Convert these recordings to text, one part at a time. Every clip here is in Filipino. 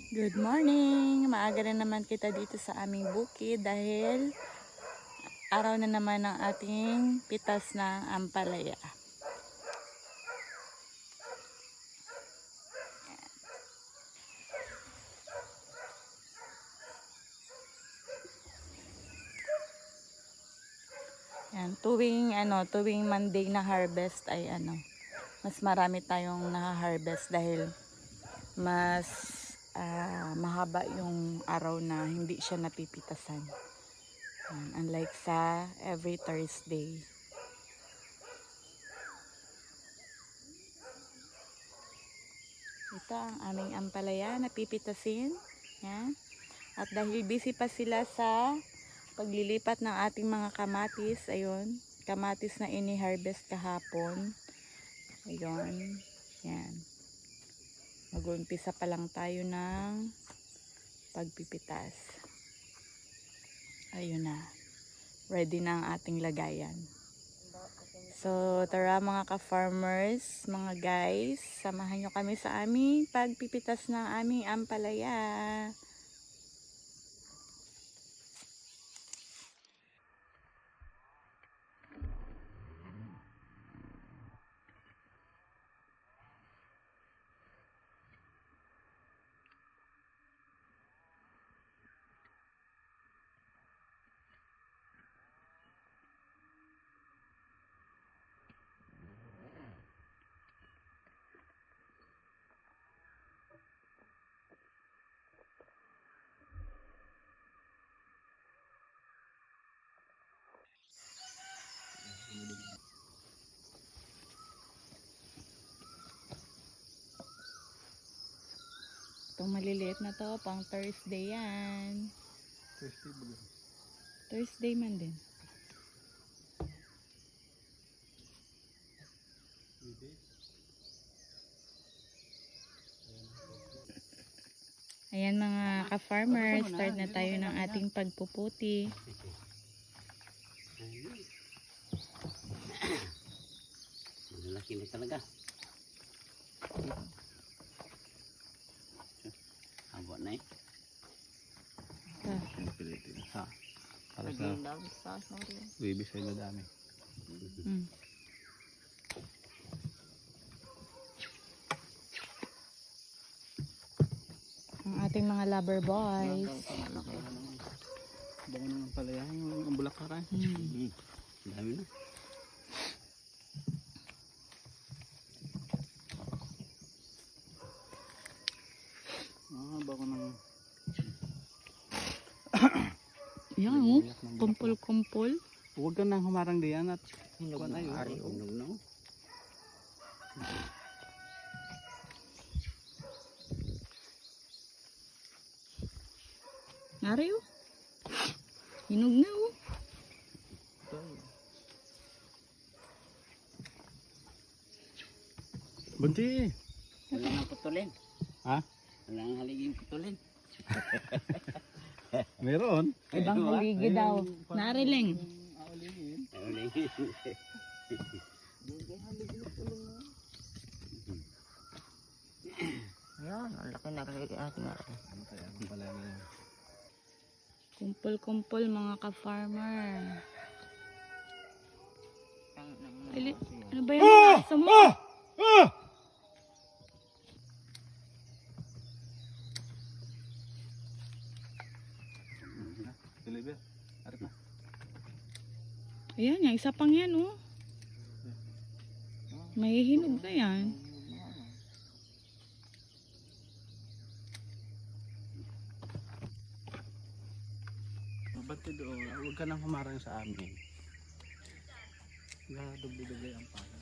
Good morning! Maaga na naman kita dito sa aming bukid dahil araw na naman ng ating pitas ng ampalaya. Yan, tuwing Monday na harvest ay mas marami tayong na-harvest dahil mas mahaba yung araw na hindi siya napipitasan. Unlike sa every Thursday. Ito ang aming ampalaya na pipitasin. Yan. At dahil busy pa sila sa paglilipat ng ating mga kamatis, ayun, kamatis na ini-harvest kahapon. Ayun. Yan. Mag-uumpisa pa lang tayo ng pagpipitas. Ayun na. Ready na ang ating lagayan. So, tara mga ka-farmers, mga guys, samahan nyo kami sa aming pagpipitas ng aming ampalaya. Itong maliliit na to, pang Thursday yan. Thursday ba yun? Thursday man din. Ayan mga ka-farmers, start na tayo ng ating pagpuputi. Malaki na talaga. Abot na eh. Ha. Para sa baby sa ilo dami. Ang ating mga lover boys. Bango naman pala yan yung bulakaran. Dami na. Bango naman. Yan oh, kumpul-kumpul. Huwag ka nang humarang diyan at Hinog na yun. Ari, hinog na. Nari oh. Hinog na oh. Bunti. Wala nang putulin. Ha? Wala nang haliging putulin. Meron. Ibang haligi daw. Nariling. Ayan, ang laki na kasi ating araw. Ano kaya ang pala ngayon? Kumpul-kumpul mga ka-farmer. Ano ba yung aso mo? Deliver. Ari pa. Ayan, yung isa pang yan oh. May hinog na yan. Bunti doon. Huwag ka nang humarang sa amin. Dubli-dubli ang pala.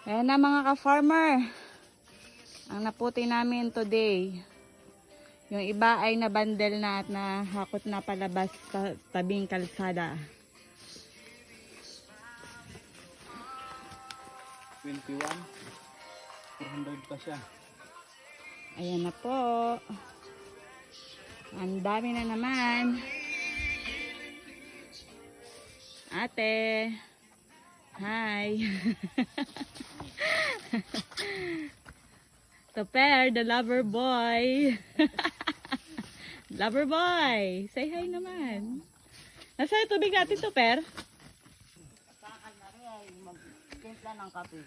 Ayan na mga ka-farmer. Ang naputi namin today. Yung iba ay nabandel na at nahakot na palabas sa tabing kalsada. 21. 400 pa siya. Ayan na po. Ang dami na naman. Ate. Hi. Toper, the lover boy. Lover boy. Say hi naman. Nasa yung tubig natin, Toper? Saan na rin, magtimpla ng kape.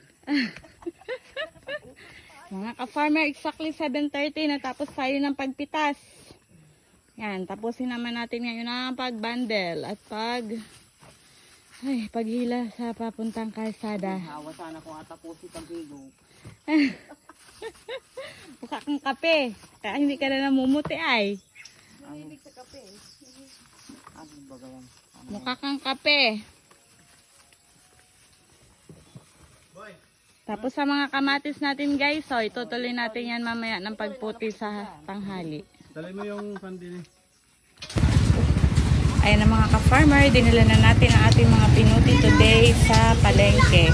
Mga ka-farmer, exactly 7:30 natapos tayo ng pagpitas. Yan, tapusin naman natin ngayon ang pagbundle at paghila sa papuntang kalsada. Hawa sana kung atapusin pag-higo. Mukha kang kape. Kaya hindi ka na namumuti ay. Mahilig sa kape. Ano ba yan? Mukha kang kape. Tapos sa mga kamatis natin guys, so itutuloy natin yan mamaya ng pagputi sa tanghali. Dali mo yung pandini. Ayan na mga ka-farmer, dinala na natin ang ating mga pinuti today sa palengke.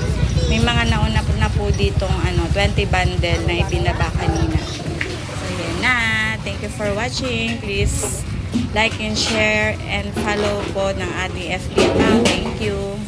May mga nauna na po ditong 20 bundle na ibinaba kanina. So yan na. Thank you for watching. Please like and share and follow po ng ating FB account. Thank you.